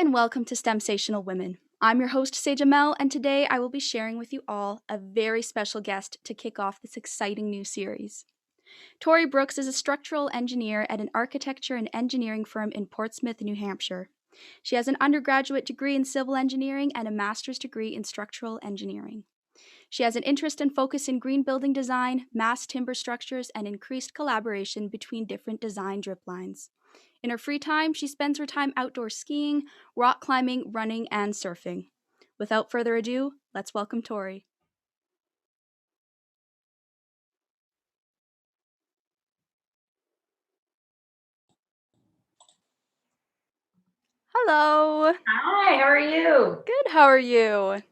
and welcome to STEMsational Women. I'm your host, Sage Amel, and today I will be sharing with you all a very special guest to kick off this exciting new series. Torey Brooks is a structural engineer at an architecture and engineering firm in Portsmouth, New Hampshire. She has an undergraduate degree in civil engineering and a master's degree in structural engineering. She has an interest and focus in green building design, mass timber structures, and increased collaboration between different design driplines. In her free time, she spends her time outdoor skiing, rock climbing, running, and surfing. Without further ado, let's welcome Torey. Hello. Hi, how are you? Good, how are you?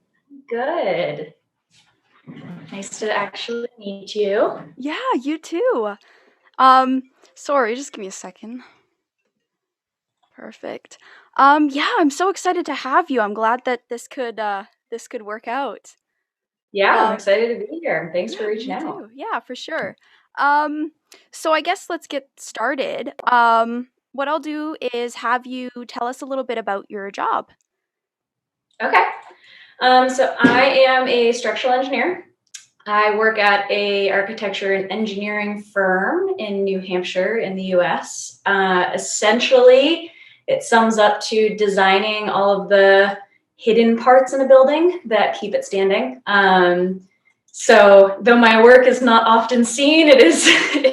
Good. Nice to actually meet you. Yeah, you too. Sorry, just give me a second. Perfect. Yeah, I'm so excited to have you. I'm glad that this could work out. Yeah, I'm excited to be here. Thanks for Yeah, reaching me out. too. Yeah, for sure. So I guess let's get started. What I'll do is have you tell us a little bit about your job. Okay. So I am a structural engineer. I work at a architecture and engineering firm in New Hampshire in the US. Essentially, it sums up to designing all of the hidden parts in a building that keep it standing. So though my work is not often seen, it is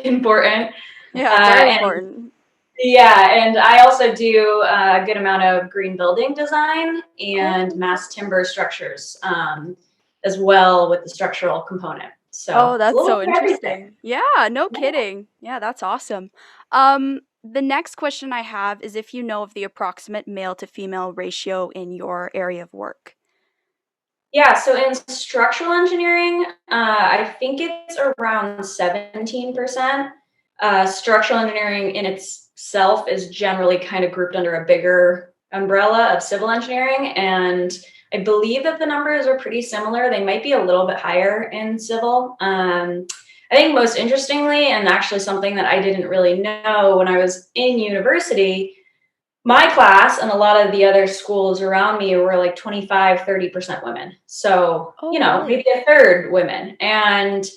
important. Yeah, very important. Yeah, and I also do a good amount of green building design and mass timber structures as well with the structural component. So Oh, it's a that's little so bit of everything. interesting. Yeah, no kidding. Yeah, that's awesome. The next question I have is if you know of the approximate male to female ratio in your area of work. Yeah, so in structural engineering, I think it's around 17%. Structural engineering in itself is generally kind of grouped under a bigger umbrella of civil engineering. And I believe that the numbers are pretty similar. They might be a little bit higher in civil. I think most interestingly, and actually something that I didn't really know when I was in university, my class and a lot of the other schools around me were like 25, 30% women. So, Oh, really? maybe a third women. And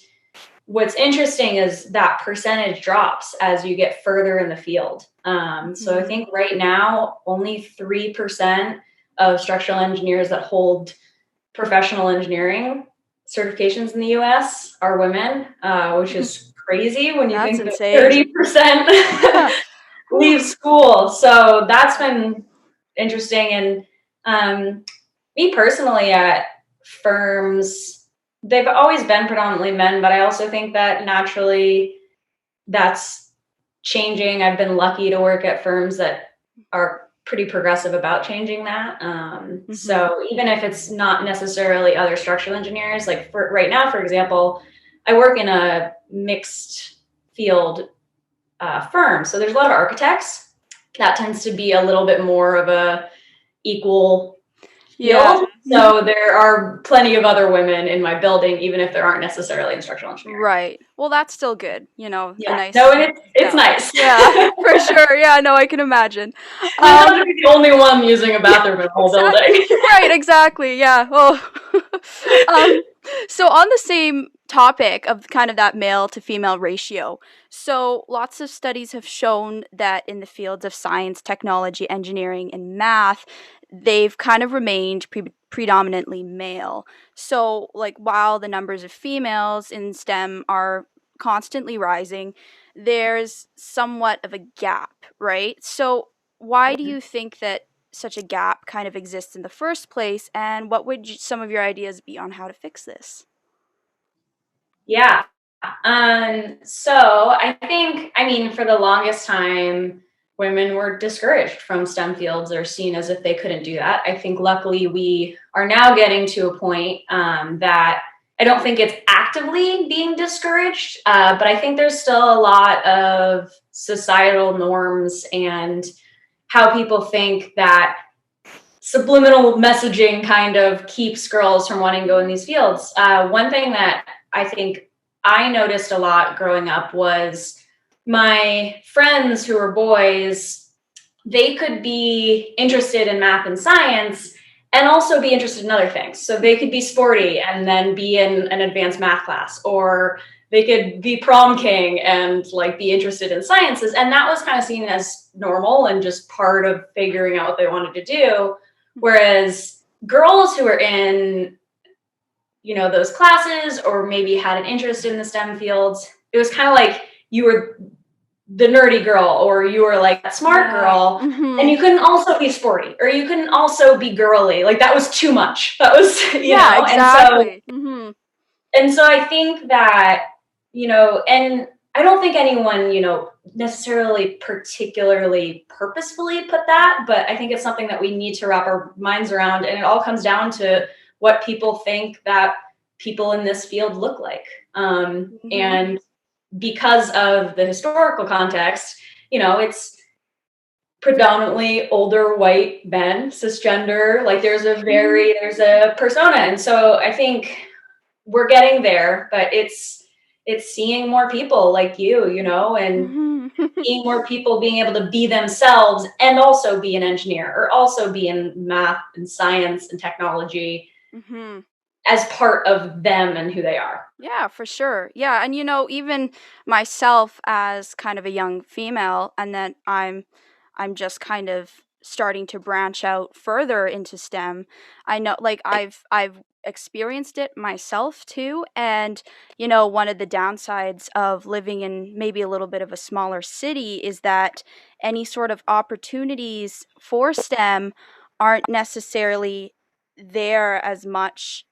what's interesting is that percentage drops as you get further in the field. So I think right now, only 3% of structural engineers that hold professional engineering certifications in the US are women, which is crazy when you That's think that insane. 30% leave school. So that's been interesting. And me personally, at firms, they've always been predominantly men, but I also think that naturally that's changing. I've been lucky to work at firms that are pretty progressive about changing that. So even if it's not necessarily other structural engineers, like for right now, for example, I work in a mixed field firm. So there's a lot of architects. That tends to be a little bit more of a equal field. So there are plenty of other women in my building, even if there aren't necessarily in structural engineering. Right. Well, that's still good. Yeah. A nice. No, and it's nice. Yeah, for sure. Yeah, no, I can imagine. I'm not to be the only one using a bathroom in the whole building. Right, exactly. Yeah. Well, so on the same topic of kind of that male to female ratio, so lots of studies have shown that in the fields of science, technology, engineering, and math, they've kind of remained predominantly male. So, like, while the numbers of females in STEM are constantly rising, there's somewhat of a gap, right? So, why do you think that such a gap kind of exists in the first place, and what would some of your ideas be on how to fix this? Yeah. So I think, for the longest time, women were discouraged from STEM fields or seen as if they couldn't do that. I think luckily we are now getting to a point that I don't think it's actively being discouraged, but I think there's still a lot of societal norms and how people think that subliminal messaging kind of keeps girls from wanting to go in these fields. One thing that I think I noticed a lot growing up was my friends who were boys, they could be interested in math and science and also be interested in other things. So they could be sporty and then be in an advanced math class, or they could be prom king and like be interested in sciences. And that was kind of seen as normal and just part of figuring out what they wanted to do. Whereas girls who were in, those classes or maybe had an interest in the STEM fields, it was kind of like you were the nerdy girl or you were like a smart girl, and you couldn't also be sporty or you couldn't also be girly. Like that was too much. That was, exactly. And so I think that, and I don't think anyone, necessarily particularly purposefully put that, but I think it's something that we need to wrap our minds around. And it all comes down to what people think that people in this field look like. And because of the historical context, it's predominantly older white men, cisgender, like there's a persona. And so I think we're getting there, but it's seeing more people like you, and seeing more people being able to be themselves and also be an engineer or also be in math and science and technology as part of them and who they are. Yeah, for sure. Yeah, and even myself as kind of a young female, and then I'm just kind of starting to branch out further into STEM. I know, like I've experienced it myself too, and one of the downsides of living in maybe a little bit of a smaller city is that any sort of opportunities for STEM aren't necessarily there as much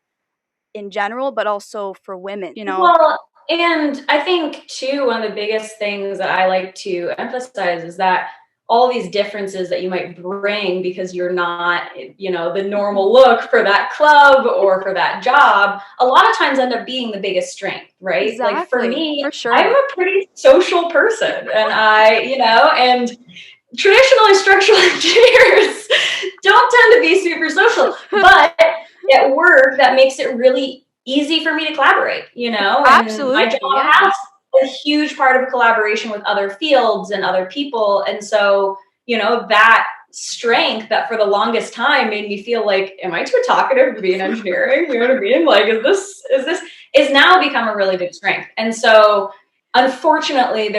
in general, but also for women, Well, and I think too, one of the biggest things that I like to emphasize is that all these differences that you might bring because you're not, the normal look for that club or for that job, a lot of times end up being the biggest strength, right? Exactly. Like for me, for sure. I'm a pretty social person, and and traditionally structural engineers don't tend to be super social, but at work that makes it really easy for me to collaborate, and Absolutely, my job has a huge part of collaboration with other fields and other people. And so, that strength that for the longest time made me feel like, am I too talkative to be in engineering? You know what I mean? Like, is now become a really big strength. And so unfortunately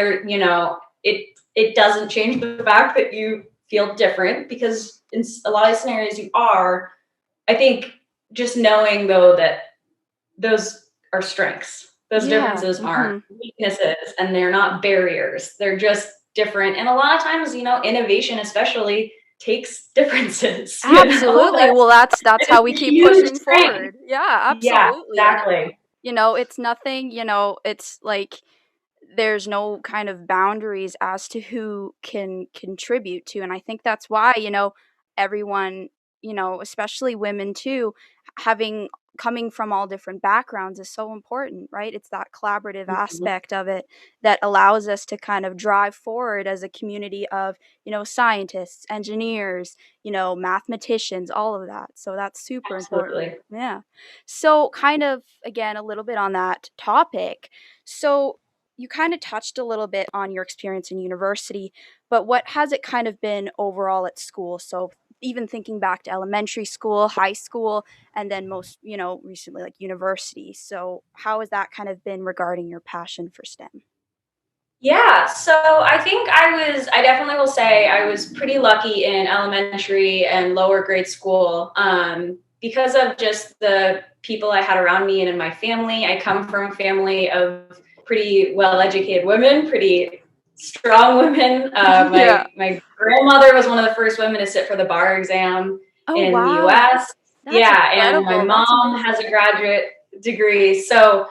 it doesn't change the fact that you feel different, because in a lot of scenarios you are. I think just knowing though that those are strengths. Those differences aren't weaknesses, and they're not barriers. They're just different. And a lot of times, innovation especially takes differences. Absolutely. Well, that's how we keep pushing forward. Yeah, absolutely. Yeah, exactly. And, it's nothing, it's like there's no kind of boundaries as to who can contribute to. And I think that's why, everyone, especially women too, coming from all different backgrounds is so important, right? It's that collaborative aspect of it that allows us to kind of drive forward as a community of, scientists, engineers, mathematicians, all of that. So that's super important. Yeah. So kind of, again, a little bit on that topic. So you kind of touched a little bit on your experience in university, but what has it kind of been overall at school? So even thinking back to elementary school, high school, and then most, recently like university. So how has that kind of been regarding your passion for STEM? Yeah, so I definitely will say I was pretty lucky in elementary and lower grade school, because of just the people I had around me and in my family. I come from a family of pretty well-educated women, pretty strong women. My grandmother was one of the first women to sit for the bar exam in the US. That's and my mom has a graduate degree. So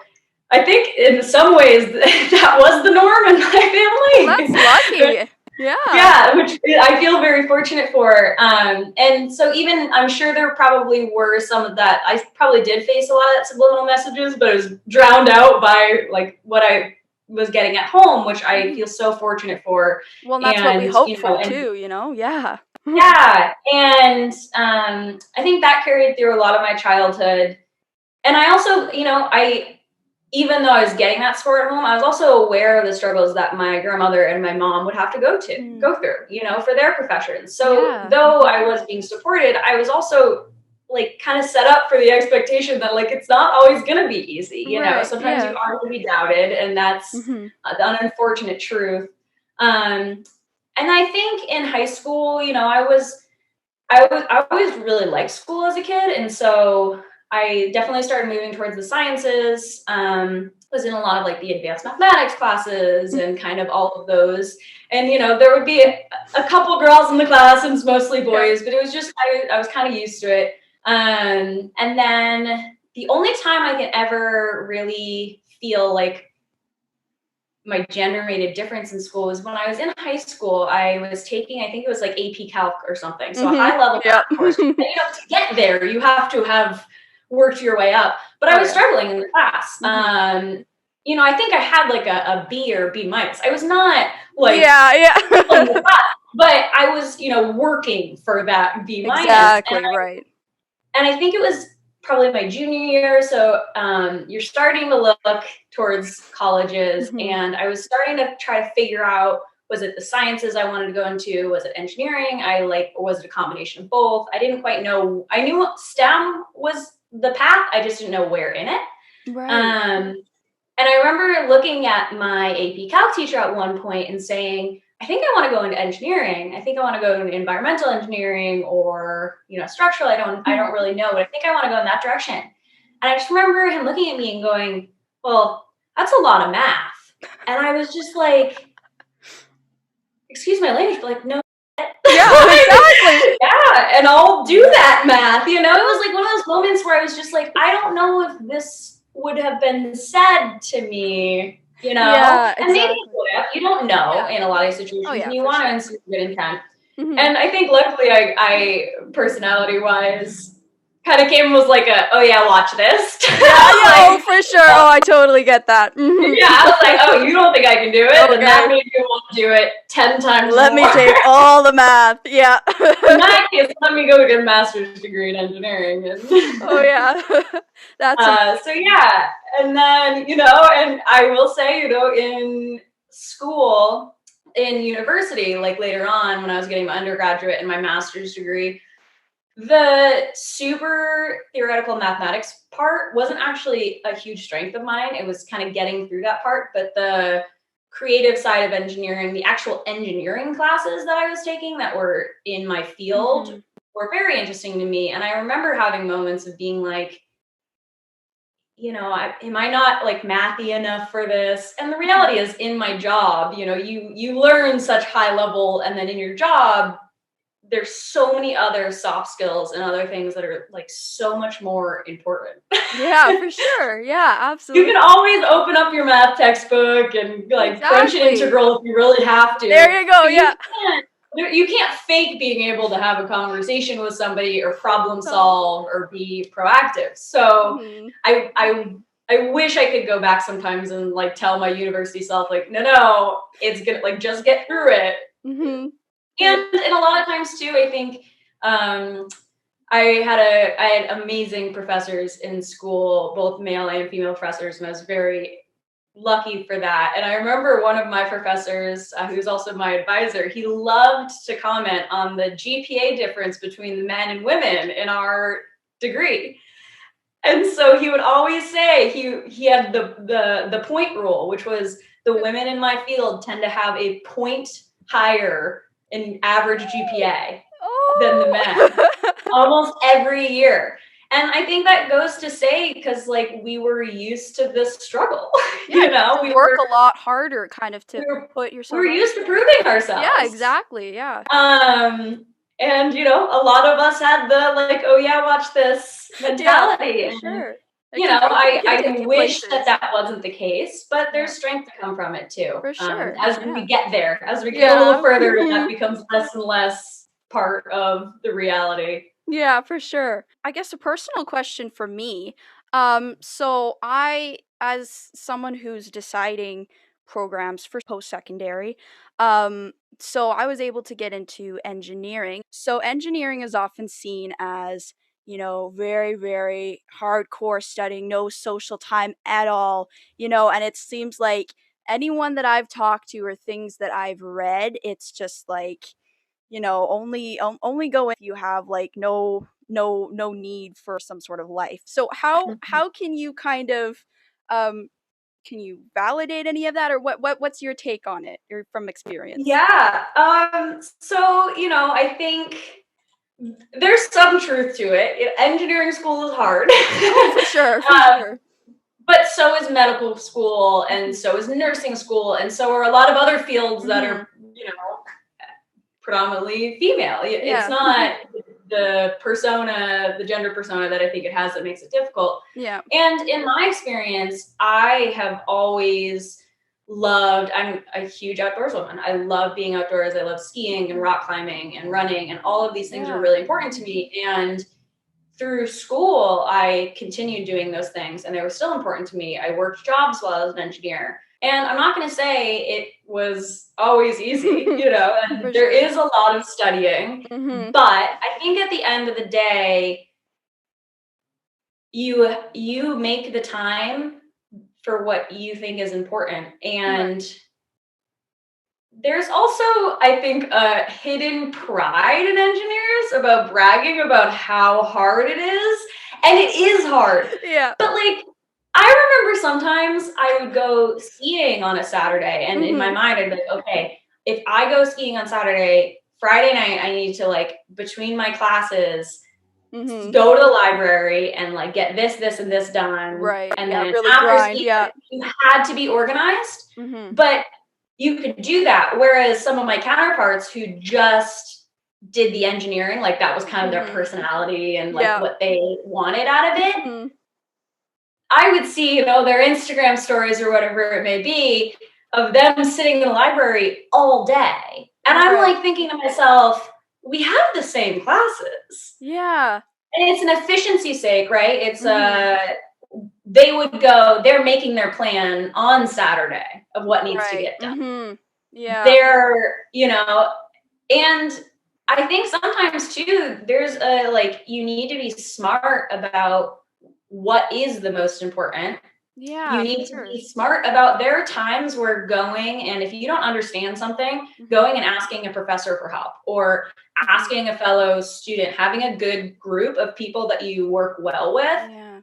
I think in some ways that was the norm in my family. That's lucky. Yeah, which I feel very fortunate for. And so even I'm sure there probably were some of that. I probably did face a lot of that subliminal messages, but it was drowned out by like what I was getting at home, which I feel so fortunate for. Well, that's what we hope for too, Yeah. Yeah. And I think that carried through a lot of my childhood. And I also, even though I was getting that support at home, I was also aware of the struggles that my grandmother and my mom would have to go through, for their professions. So though I was being supported, I was also like kind of set up for the expectation that like it's not always going to be easy. Sometimes you are going to be doubted, and that's the unfortunate truth. And I think in high school, I always really liked school as a kid, and so I definitely started moving towards the sciences. Was in a lot of like the advanced mathematics classes and kind of all of those. And there would be a couple girls in the class, and it's mostly boys, but it was just I was kind of used to it. And then the only time I can ever really feel like my gender made a difference in school was when I was in high school. I was taking, I think it was like AP Calc or something. So a high level math course. And, to get there, you have to have worked your way up. But I was struggling in the class. I think I had like a B or B minus. I was not like but I was, working for that B minus. Exactly, right. And I think it was probably my junior year. So you're starting to look towards colleges, and I was starting to try to figure out, was it the sciences I wanted to go into? Was it engineering? Or was it a combination of both? I didn't quite know. I knew STEM was the path. I just didn't know where in it. Right. And I remember looking at my AP Calc teacher at one point and saying, I think I want to go into engineering. I think I want to go into environmental engineering or, structural. I don't really know, but I think I want to go in that direction. And I just remember him looking at me and going, well, that's a lot of math. And I was just like, excuse my language, but like, no. Yeah, exactly. Yeah, and I'll do that math. It was like one of those moments where I was just like, I don't know if this would have been said to me, Yeah, exactly. And maybe it would have. You don't know in a lot of situations. And you want to insert good intent. And I think luckily I personality-wise, kind of came and was like oh yeah, watch this. Yeah, for sure. Oh, I totally get that. Yeah, I was like, oh, you don't think I can do it? Okay. And that made me want to do it 10 times Let more. me take all the math. Yeah. In that case, let me go get a master's degree in engineering. Oh yeah. That's so yeah. And then, and I will say, in school, in university, like later on when I was getting my undergraduate and my master's degree, the super theoretical mathematics part wasn't actually a huge strength of mine. It was kind of getting through that part, but the creative side of engineering, the actual engineering classes that I was taking that were in my field were very interesting to me. And I remember having moments of being like, am I not like mathy enough for this? And the reality is, in my job, you learn such high level, and then in your job, there's so many other soft skills and other things that are like so much more important. Yeah, for sure. Yeah, absolutely. You can always open up your math textbook and like French integral if you really have to. There you go. Yeah. You can't fake being able to have a conversation with somebody or problem solve or be proactive. So I wish I could go back sometimes and like tell my university self, like, no, it's gonna like just get through it. And a lot of times too, I think I had amazing professors in school, both male and female professors, and I was very lucky for that. And I remember one of my professors, who's also my advisor, he loved to comment on the GPA difference between the men and women in our degree. And so he would always say he had the point rule, which was the women in my field tend to have a point higher in average GPA than the men almost every year. And I think that goes to say, because like we were used to this struggle, we work a lot harder kind of to put yourself. We were used to proving ourselves. Yeah, exactly. Yeah. And a lot of us had the like, oh yeah, watch this mentality. Yeah, sure. I wish that wasn't the case, but there's strength to come from it too. For sure. As we get there, as we get a little further, that becomes less and less part of the reality. Yeah, for sure. I guess a personal question for me. So I, as someone who's deciding programs for post-secondary, so I was able to get into engineering. So engineering is often seen as very, very hardcore studying, no social time at all, and it seems like anyone that I've talked to or things that I've read, it's just like, only go if you have like no need for some sort of life. So how can you kind of um can you validate any of that, or what's your take on it, or from experience? Yeah. So, I think there's some truth to it. Engineering school is hard. Oh, for sure, for um, sure. but so is medical school, and Mhm. so is nursing school, and so are a lot of other fields that Mhm. are, predominantly female. It's Yeah. not the gender persona that I think it has that makes it difficult. Yeah. And in my experience, I have always loved, I'm a huge outdoors woman. I love being outdoors. I love skiing and rock climbing and running, and all of these things are Yeah. really important to me. And through school, I continued doing those things, and they were still important to me. I worked jobs while I was an engineer. And I'm not going to say it was always easy, and For there sure. is a lot of studying. Mhm. But I think at the end of the day, you make the time for what you think is important. Right. And there's also, I think, a hidden pride in engineers about bragging about how hard it is. And it is hard. Yeah. But like, I remember sometimes I would go skiing on a Saturday, and in my Mhm. mind, I'd be like, okay, if I go skiing on Saturday, Friday night, I need to, like, between my classes, Mhm. go to the library and like get this and this done. Right. And Yeah, then really after grind. ski, Yeah. you had to be organized, Mhm. but you could do that. Whereas some of my counterparts who just did the engineering, like that was kind of their Mhm. personality and like Yeah. what they wanted out of it. Mhm. I would see, their Instagram stories or whatever it may be of them sitting in the library all day. And I'm Right. like thinking to myself, we have the same classes. Yeah. And it's an efficiency sake, right? It's Mhm. they're making their plan on Saturday of what needs to Right. get done. Mhm. Yeah. They're, and I think sometimes too, there's a like, you need to be smart about what is the most important. You Yeah, for need to sure. be smart about, there are times where going, and if you don't understand something, Mhm. going and asking a professor for help, or Mhm. asking a fellow student, having a good group of people that you work well with Yeah.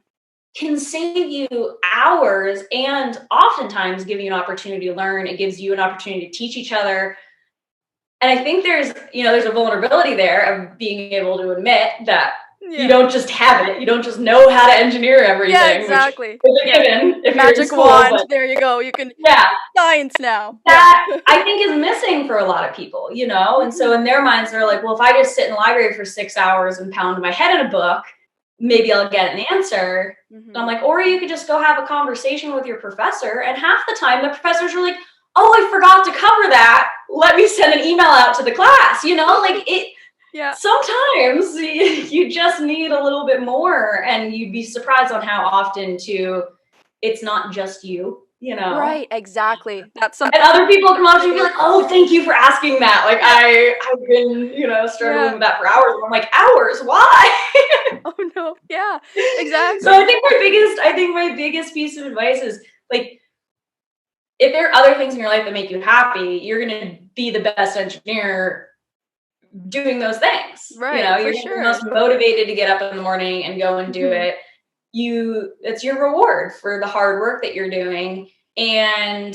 can save you hours, and oftentimes give you an opportunity to learn. It gives you an opportunity to teach each other. And I think there's a vulnerability there of being able to admit that you Yeah. don't just have it. You don't just know how to engineer Yeah, everything, which exactly. is a Yeah. given if you're in Magic school. wand. But There you go. You can yeah, science now. Yeah. that I think is missing for a lot of people, And so Mhm. in their minds, they're like, well, if I just sit in the library for 6 hours and pound my head in a book, maybe I'll get an answer. And I'm Mhm. like, or you could just go have a conversation with your professor. And half the time, the professors are like, oh, I forgot to cover that. Let me send an email out to the class. Like it. Yeah. Sometimes you just need a little bit more, and you'd be surprised on how often too. It's not just you. Right, exactly. That's And something other people come up to you and be really. like, oh, thank you for asking that. Like, Yeah. I've been, struggling Yeah. with that for hours. And I'm like, hours? Why? Oh, no. Yeah. So I Exactly. think my biggest piece of advice is like, if there are other things in your life that make you happy, you're going to be the best engineer doing those things. Right, You're for going to be the most sure. motivated to get up in the morning and go and do Mhm. it. It's your reward for the hard work that you're doing. And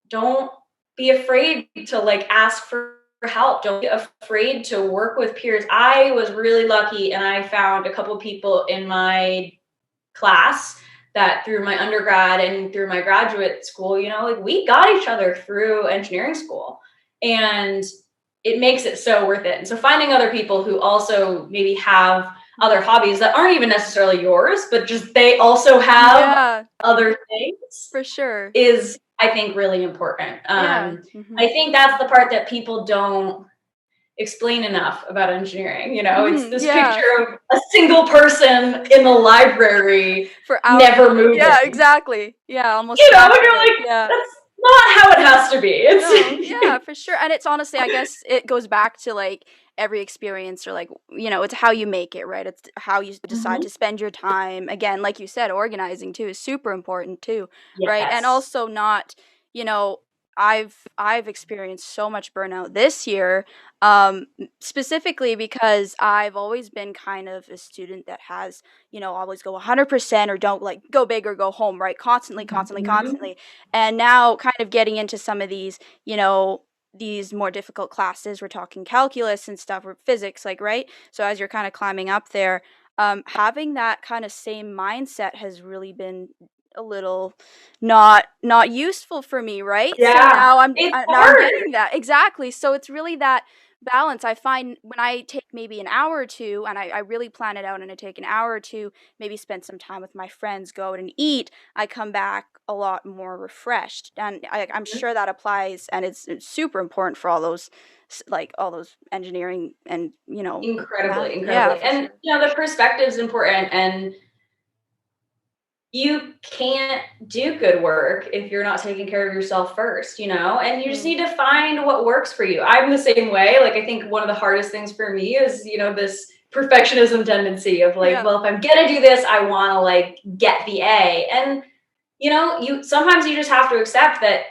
don't be afraid to like ask for help. Don't be afraid to work with peers. I was really lucky, and I found a couple of people in my class that through my undergrad and through my graduate school, like we got each other through engineering school, and it makes it so worth it. And so finding other people who also maybe have other hobbies that aren't even necessarily yours, but just they also have Yeah, other things for sure. is, I think, really important. Yeah. I Mhm. think that's the part that people don't explain enough about engineering. It's Mhm. this Yeah. picture of a single person in the library For hours. never Yeah, moving. exactly. Yeah, almost And you're passive. like, Yeah. that's not how it has to be. No, It's yeah, for sure. And it's honestly, I guess it goes back to like every experience, or like, it's how you make it, right? It's how you decide to spend your time. Again, like you said, organizing too is super important too, right? And Yes. also not, you know, I've experienced so much burnout this year, specifically because I've always been kind of a student that has, always go 100% or don't, like, go big or go home, right? Constantly, constantly, Mhm. constantly. And now kind of getting into some of these more difficult classes, we're talking calculus and stuff, or physics, like, right? So as you're kind of climbing up there, having that kind of same mindset has really been a little not useful for me, right? So Yeah. now I'm It's now I'm hard. getting that. Exactly. So it's really that balance. I find when I take maybe an hour or two, and I really plan it out, and I take an hour or two, maybe spend some time with my friends, go out and eat, I come back a lot more refreshed. And I'm sure that applies, and it's super important for all those, like, all those engineering and, Incredibly, math. Yeah, incredibly. for And, sure. the perspective is important. And you can't do good work if you're not taking care of yourself first, and you just need to find what works for you. I'm the same way. Like, I think one of the hardest things for me is, this perfectionism tendency of like, Yeah. well, if I'm gonna do this, I want to like get the A. And, you sometimes you just have to accept that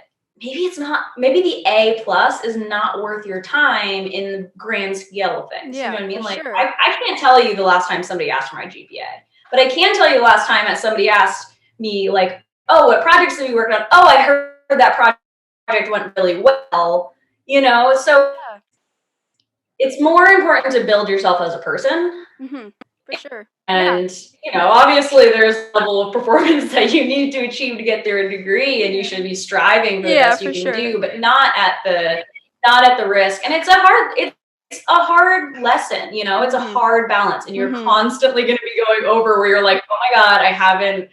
maybe the A plus is not worth your time in the grand scale of things. You know Yeah, what I mean? for Like, sure. I can't tell you the last time somebody asked for my GPA. But I can tell you the last time that somebody asked me, like, oh, what projects have you worked on? Oh, I heard that project went really well. So Yeah. it's more important to build yourself as a person. For sure. Yeah. And, obviously there's a level of performance that you need to achieve to get through a degree, and you should be striving for the Yeah, best you for can sure. do, but not at the risk. And it's a hard lesson, it's a hard balance, and you're constantly going to be going over where you're like, oh my God, I haven't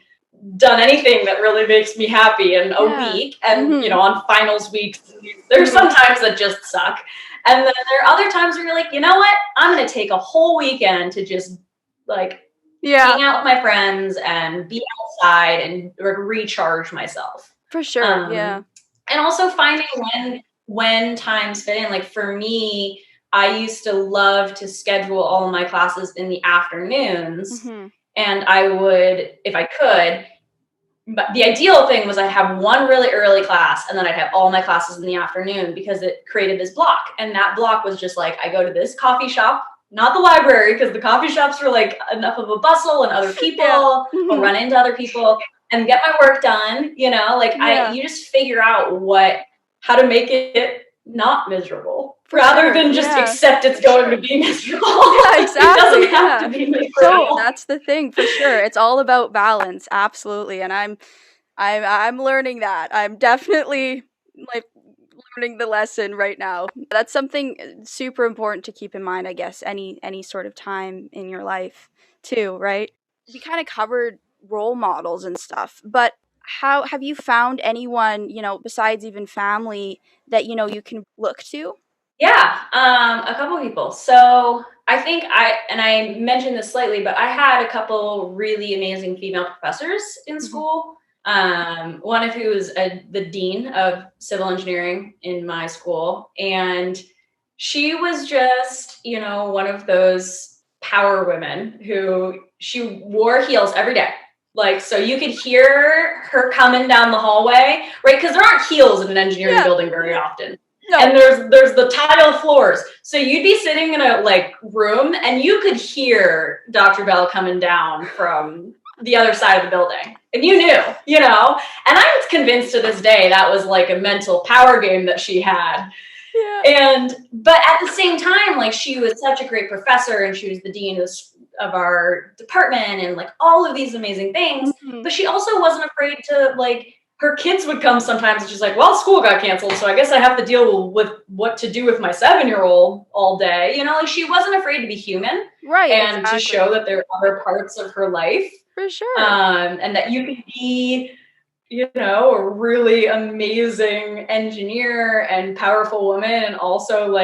done anything that really makes me happy in a week. And, on finals weeks, there's some times that just suck. And then there are other times where you're like, you know what? I'm going to take a whole weekend to just like Yeah. hang out with my friends and be outside and recharge myself. For sure. Yeah. And also finding when times fit in. Like, for me, I used to love to schedule all of my classes in the afternoons. And I would, if I could, but the ideal thing was I'd have one really early class, and then I'd have all my classes in the afternoon, because it created this block. And that block was just like, I go to this coffee shop, not the library, because the coffee shops were like enough of a bustle and other people, I'll run into other people and get my work done. You just figure out how to make it not miserable, rather than just accept it's going to be miserable. Yeah, exactly. It doesn't have to be miserable. So that's the thing, for sure. It's all about balance, absolutely. And I'm learning that. I'm definitely, like, learning the lesson right now. That's something super important to keep in mind, I guess, any sort of time in your life too, right? We kind of covered role models and stuff, but how have you found anyone, besides even family, that you can look to? Yeah, a couple people. So I think I mentioned this slightly, but I had a couple really amazing female professors in school. One of who was the dean of civil engineering in my school. And she was just, one of those power women who she wore heels every day. Like, so you could hear her coming down the hallway, right? Because there aren't heels in an engineering building very often. No. And there's the tile floors. So you'd be sitting in a room, and you could hear Dr. Bell coming down from the other side of the building. And you knew. And I'm convinced to this day that was like a mental power game that she had. Yeah. But at the same time, she was such a great professor, and she was the dean of our department, and all of these amazing things. But she also wasn't afraid to her kids would come sometimes, and she's like, well, school got canceled, so I guess I have to deal with what to do with my 7-year-old all day. She wasn't afraid to be human. Right. And to show that there are other parts of her life. For sure. And that you can be, a really amazing engineer and powerful woman, and also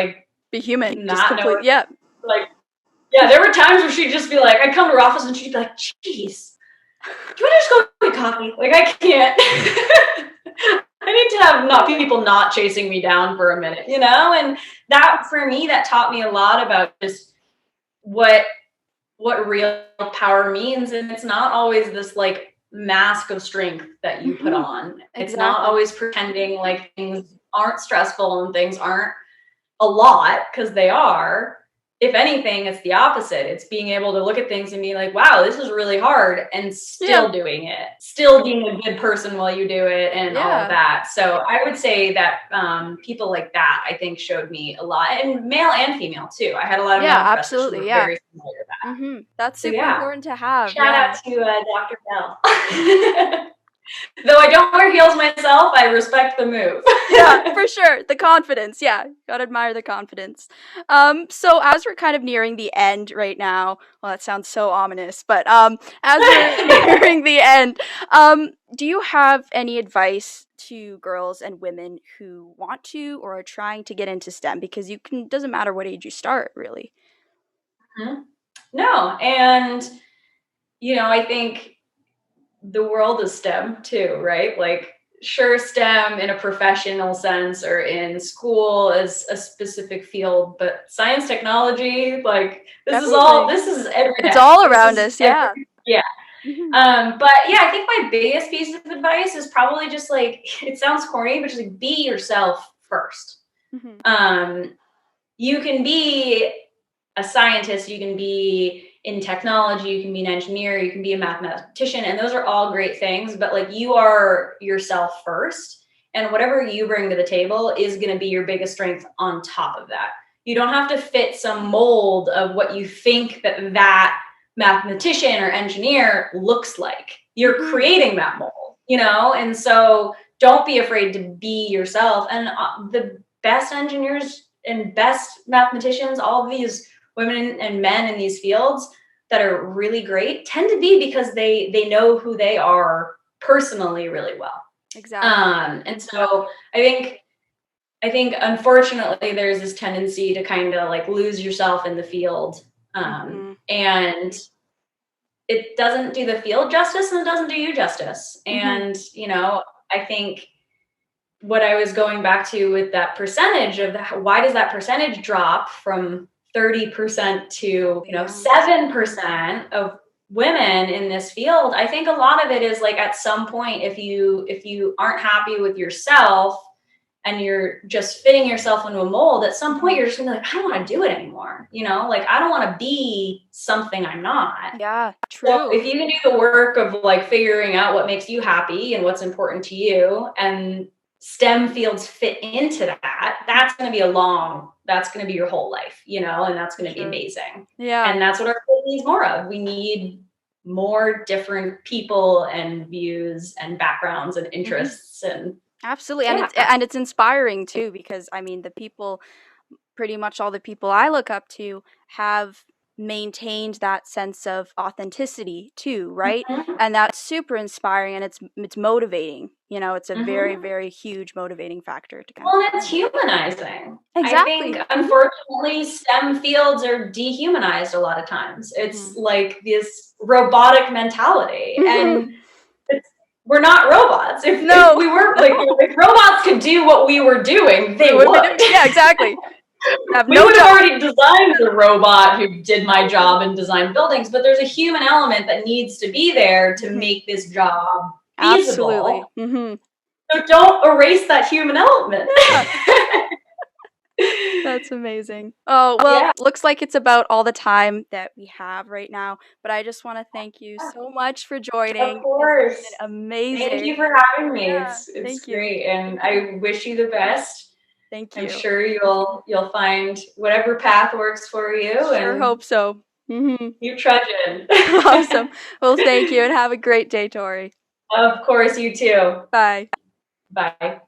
be human. Not know. Yeah. There were times where she'd just be like, I'd come to her office and she'd be like, geez, do you want to just go get coffee? I can't. I need to have not people not chasing me down for a minute, you know? And that, for me, that taught me a lot about just what real power means. And it's not always this like mask of strength that you put on. It's not always pretending like things aren't stressful and things aren't a lot, because they are. If anything, it's the opposite. It's being able to look at things and be like, wow, this is really hard, and still doing it, still being a good person while you do it, and all of that. So I would say that people like that, I think, showed me a lot, and male and female too. I had a lot of male professors who were very familiar with that. That's super important to have. Shout out to Dr. Bell. Though I don't wear heels myself, I respect the move. Yeah, for sure. The confidence. Yeah, gotta admire the confidence. So as we're kind of nearing the end right now, well, that sounds so ominous, but as we're nearing the end, do you have any advice to girls and women who want to or are trying to get into STEM? Because doesn't matter what age you start, really. Mm-hmm. No, and I think the world is STEM too, right? Like, sure, STEM in a professional sense or in school is a specific field, but science, technology, like this is every day. It's all around us. Yeah. But yeah, I think my biggest piece of advice is probably just like, it sounds corny, but just like be yourself first. You can be a scientist, you can be in technology, you can be an engineer, you can be a mathematician, and those are all great things, but like, you are yourself first, and whatever you bring to the table is going to be your biggest strength on top of that. You don't have to fit some mold of what you think that mathematician or engineer looks like. You're creating that mold, and so don't be afraid to be yourself. And the best engineers and best mathematicians, all of these women and men in these fields that are really great, tend to be because they know who they are personally really well. Exactly. And so I think unfortunately there's this tendency to kind of like lose yourself in the field, and it doesn't do the field justice, and it doesn't do you justice. And I think what I was going back to with that percentage of why does that percentage drop from 30% to 7% of women in this field? I think a lot of it is like, at some point, if you aren't happy with yourself and you're just fitting yourself into a mold, at some point you're just gonna be like, I don't want to do it anymore. Like, I don't want to be something I'm not. Yeah, true. So if you can do the work of like figuring out what makes you happy and what's important to you, and STEM fields fit into that, that's going to be that's going to be your whole life, and that's going to be amazing. Yeah. And that's what our field needs more of. We need more different people and views and backgrounds and interests. And absolutely. And it's inspiring too, because I mean, pretty much all the people I look up to have maintained that sense of authenticity too, right? And that's super inspiring, and it's motivating. It's a very, very huge motivating factor to and it's humanizing. Exactly. I think unfortunately STEM fields are dehumanized a lot of times. It's like this robotic mentality, and we're not robots. If we were like, if robots could do what we were doing, they would. Yeah, exactly. We would have already designed the robot who did my job and designed buildings, but there's a human element that needs to be there to make this job feasible. Absolutely. So don't erase that human element. That's amazing. Oh, well, looks like it's about all the time that we have right now, but I just want to thank you so much for joining. Of course. It's been amazing. Thank you for having me. It's great. And I wish you the best. Thank you. I'm sure you'll find whatever path works for you. Sure hope so. You trudging. Awesome. Well, thank you, and have a great day, Torey. Of course, you too. Bye. Bye.